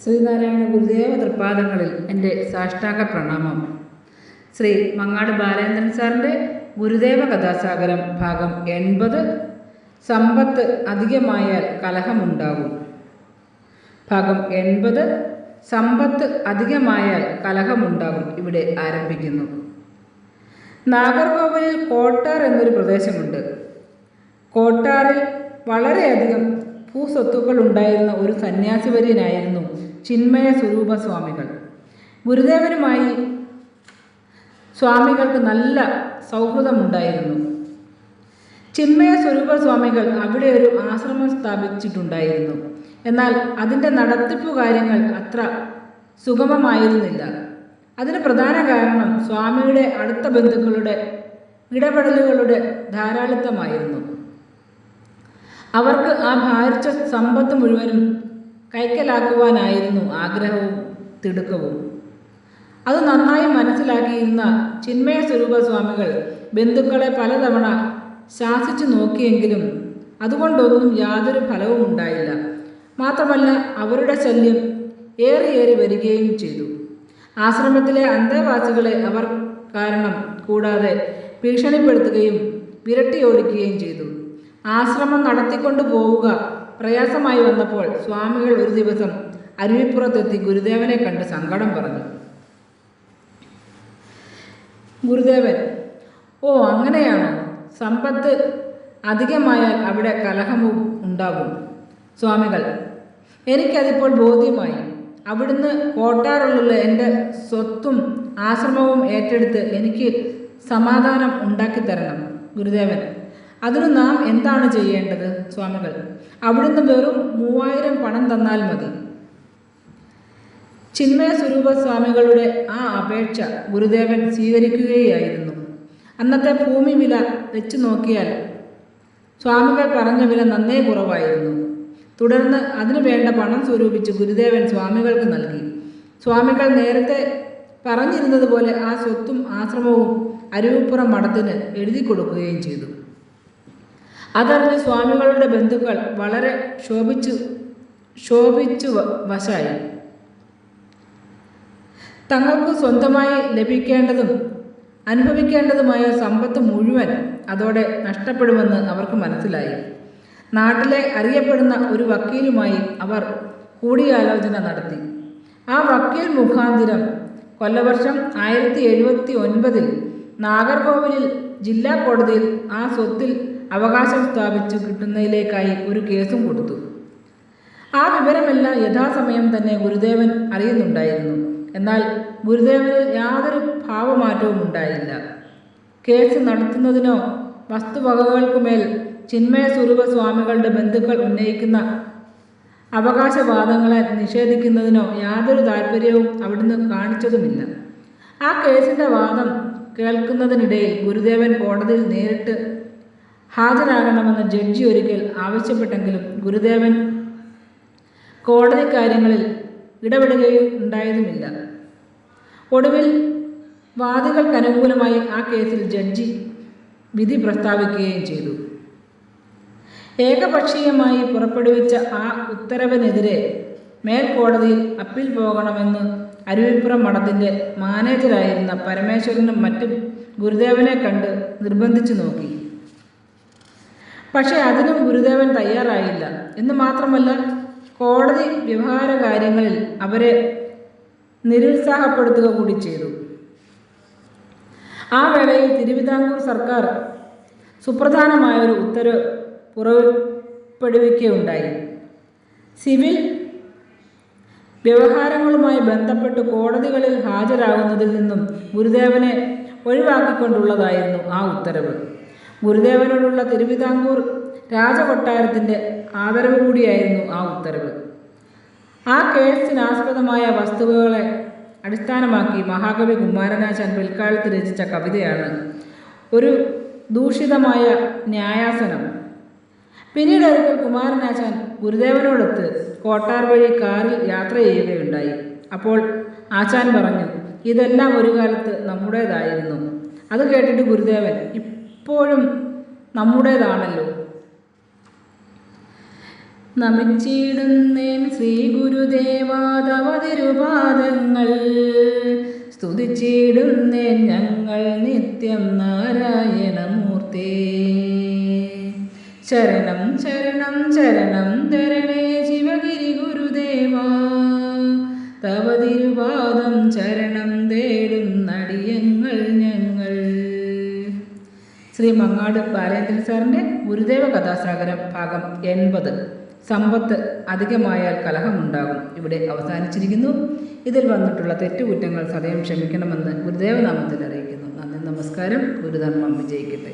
ശ്രീനാരായണ ഗുരുദേവ തൃപ്പാദങ്ങളിൽ എൻ്റെ സാഷ്ടാംഗ പ്രണാമം. ശ്രീ മങ്ങാട് ബാലേന്ദ്രൻ സാറിൻ്റെ ഗുരുദേവ കഥാസാഗരം ഭാഗം 80. സമ്പത്ത് അധികമായാൽ കലഹമുണ്ടാകും. ഭാഗം 80. സമ്പത്ത് അധികമായാൽ കലഹമുണ്ടാകും ഇവിടെ ആരംഭിക്കുന്നു. നാഗർകോവിലിൽ കോട്ടാർ എന്നൊരു പ്രദേശമുണ്ട്. കോട്ടാറിൽ വളരെയധികം ഭൂസ്വത്തുക്കൾ ഉണ്ടായിരുന്ന ഒരു സന്യാസിവര്യനായിരുന്നു ചിന്മയ സ്വരൂപ സ്വാമികൾ. ഗുരുദേവനുമായി സ്വാമികൾക്ക് നല്ല സൗഹൃദമുണ്ടായിരുന്നു. ചിന്മയ സ്വരൂപ സ്വാമികൾ അവിടെ ഒരു ആശ്രമം സ്ഥാപിച്ചിട്ടുണ്ടായിരുന്നു. എന്നാൽ അതിൻ്റെ നടത്തിപ്പു കാര്യങ്ങൾ അത്ര സുഗമമായിരുന്നില്ല. അതിന് പ്രധാന കാരണം സ്വാമിയുടെ അടുത്ത ബന്ധുക്കളുടെ ഇടപെടലുകളുടെ ധാരാളിത്തമായിരുന്നു. അവർക്ക് ആ ഭാരിച്ച സമ്പത്ത് മുഴുവനും കൈക്കലാക്കുവാനായിരുന്നു ആഗ്രഹവും തിടുക്കവും. അത് നന്നായി മനസ്സിലാക്കിയിരുന്ന ചിന്മയ സ്വരൂപ സ്വാമികൾ ബന്ധുക്കളെ പലതവണ ശാസിച്ചു നോക്കിയെങ്കിലും അതുകൊണ്ടൊന്നും യാതൊരു ഫലവും ഉണ്ടായില്ല. മാത്രമല്ല, അവരുടെ ശല്യം ഏറി വരികയും ചെയ്തു. ആശ്രമത്തിലെ അന്തേവാസികളെ അവർ കാരണം കൂടാതെ ഭീഷണിപ്പെടുത്തുകയും വിരട്ടിയോടിക്കുകയും ചെയ്തു. ആശ്രമം നടത്തിക്കൊണ്ടു പോവുക പ്രയാസമായി വന്നപ്പോൾ സ്വാമികൾ ഒരു ദിവസം അരുവിപ്പുറത്തെത്തി ഗുരുദേവനെ കണ്ട് സങ്കടം പറഞ്ഞു. ഗുരുദേവൻ: ഓ, അങ്ങനെയാണോ? സമ്പത്ത് അധികമായാൽ അവിടെ കലഹവും ഉണ്ടാകും. സ്വാമികൾ: എനിക്കതിപ്പോൾ ബോധ്യമായി. അവിടുന്ന് കോട്ടാറുള്ള എൻ്റെ സ്വത്തും ആശ്രമവും ഏറ്റെടുത്ത് എനിക്ക് സമാധാനം ഉണ്ടാക്കിത്തരണം. ഗുരുദേവൻ: അതിന് നാം എന്താണ് ചെയ്യേണ്ടത്? സ്വാമികൾ: അവിടുന്ന് വെറും 3000 പണം തന്നാൽ മതി. ചിന്മയ സ്വരൂപ സ്വാമികളുടെ ആ അപേക്ഷ ഗുരുദേവൻ സ്വീകരിക്കുകയായിരുന്നു. അന്നത്തെ ഭൂമി വില വെച്ച് നോക്കിയാൽ സ്വാമികൾ പറഞ്ഞ വില നന്നേ കുറവായിരുന്നു. തുടർന്ന് അതിനു വേണ്ട പണം സ്വരൂപിച്ച് ഗുരുദേവൻ സ്വാമികൾക്ക് നൽകി. സ്വാമികൾ നേരത്തെ പറഞ്ഞിരുന്നതുപോലെ ആ സ്വത്തും ആശ്രമവും അരുവിപ്പുറം മഠത്തിന് എഴുതി കൊടുക്കുകയും ചെയ്തു. അതറിഞ്ഞ് സ്വാമികളുടെ ബന്ധുക്കൾ വളരെ ശോഭിച്ചു വശായി. തങ്ങൾക്ക് സ്വന്തമായി ലഭിക്കേണ്ടതും അനുഭവിക്കേണ്ടതുമായ സമ്പത്ത് മുഴുവൻ അതോടെ നഷ്ടപ്പെടുമെന്ന് അവർക്ക് മനസ്സിലായി. നാട്ടിലെ അറിയപ്പെടുന്ന ഒരു വക്കീലുമായി അവർ കൂടിയാലോചന നടത്തി. ആ വക്കീൽ മുഖാന്തിരം കൊല്ലവർഷം 1079 നാഗർകോവിലിൽ ജില്ലാ കോടതിയിൽ ആ സ്വത്തിൽ അവകാശം സ്ഥാപിച്ചു കിട്ടുന്നതിലേക്കായി ഒരു കേസും കൊടുത്തു. ആ വിവരമെല്ലാം യഥാസമയം തന്നെ ഗുരുദേവൻ അറിയുന്നുണ്ടായിരുന്നു. എന്നാൽ ഗുരുദേവനിൽ യാതൊരു ഭാവമാറ്റവും ഉണ്ടായില്ല. കേസ് നടത്തുന്നതിനോ വസ്തുവകകൾക്കുമേൽ ചിന്മയ സ്വരൂപ സ്വാമികളുടെ ബന്ധുക്കൾ ഉന്നയിക്കുന്ന അവകാശവാദങ്ങളെ നിഷേധിക്കുന്നതിനോ യാതൊരു താല്പര്യവും അവിടുന്ന് കാണിച്ചതുമില്ല. ആ കേസിൻ്റെ വാദം കേൾക്കുന്നതിനിടയിൽ ഗുരുദേവൻ കോടതിയിൽ നേരിട്ട് ഹാജരാകണമെന്ന് ജഡ്ജി ഒരിക്കൽ ആവശ്യപ്പെട്ടെങ്കിലും ഗുരുദേവൻ കോടതി കാര്യങ്ങളിൽ ഇടപെടുകയും ഉണ്ടായതുമില്ല. ഒടുവിൽ വാദികൾക്കനുകൂലമായി ആ കേസിൽ ജഡ്ജി വിധി പ്രസ്താവിക്കുകയും ചെയ്തു. ഏകപക്ഷീയമായി പുറപ്പെടുവിച്ച ആ ഉത്തരവിനെതിരെ മേൽക്കോടതിയിൽ അപ്പീൽ പോകണമെന്ന് അരുവിപ്പുറം മഠത്തിൻ്റെ മാനേജരായിരുന്ന പരമേശ്വരനും മറ്റും ഗുരുദേവനെ കണ്ട് നിർബന്ധിച്ചു നോക്കി. പക്ഷേ അതിനും ഗുരുദേവൻ തയ്യാറായില്ല. എന്ന് മാത്രമല്ല, കോടതി വ്യവഹാര കാര്യങ്ങളിൽ അവരെ നിരുത്സാഹപ്പെടുത്തുക കൂടി ചെയ്തു. ആ വേളയിൽ തിരുവിതാംകൂർ സർക്കാർ സുപ്രധാനമായൊരു ഉത്തരവ് പുറപ്പെടുവിക്കുകയുണ്ടായി. സിവിൽ വ്യവഹാരങ്ങളുമായി ബന്ധപ്പെട്ട് കോടതികളിൽ ഹാജരാകുന്നതിൽ നിന്നും ഗുരുദേവനെ ഒഴിവാക്കിക്കൊണ്ടുള്ളതായിരുന്നു ആ ഉത്തരവ്. ഗുരുദേവനോടുള്ള തിരുവിതാംകൂർ രാജകൊട്ടാരത്തിൻ്റെ ആദരവ് കൂടിയായിരുന്നു ആ ഉത്തരവ്. ആ കേസിനാസ്പദമായ വസ്തുതകളെ അടിസ്ഥാനമാക്കി മഹാകവി കുമാരനാശാൻ പിൽക്കാലത്ത് രചിച്ച കവിതയാണ് ഒരു ദൂഷിതമായ ന്യായാസനം. പിന്നീട് ഒരിക്കൽ കുമാരനാശാൻ ഗുരുദേവനോടൊത്ത് കോട്ടാർ വഴി കാറിൽ യാത്ര ചെയ്യുകയുണ്ടായി. അപ്പോൾ ആശാൻ പറഞ്ഞു, ഇതെല്ലാം ഒരു കാലത്ത് നമ്മുടേതായിരുന്നു. അത് കേട്ടിട്ട് ഗുരുദേവൻ, ഇപ്പോഴും നമ്മുടേതാണല്ലോ. നമിച്ചിടുന്നേൻ ശ്രീ ഗുരുദേവാതവ തിരുപാദങ്ങൾ. സ്തുതിച്ചിടുന്നേൻ ഞങ്ങൾ നിത്യം നാരായണമൂർത്തേ. ശരണം ശരണം ശരണം തരണേ ശിവഗിരി ഗുരുദേവാ. തവ തിരുപാദം ശരണം തേടുന്നടിയങ്ങൾ ഞങ്ങൾ. ശ്രീ മങ്ങാട് ബാലേന്ദ്രൻ സാറിൻ്റെ ഗുരുദേവ കഥാസാഗരം ഭാഗം 80. സമ്പത്ത് അധികമായാൽ കലഹമുണ്ടാകും ഇവിടെ അവസാനിച്ചിരിക്കുന്നു. ഇതിൽ വന്നിട്ടുള്ള തെറ്റുകുറ്റങ്ങൾ സദയം ക്ഷമിക്കണമെന്ന് ഗുരുദേവനാമത്തിൽ അറിയിക്കുന്നു. നന്ദി, നമസ്കാരം. ഗുരുധർമ്മം വിജയിക്കട്ടെ.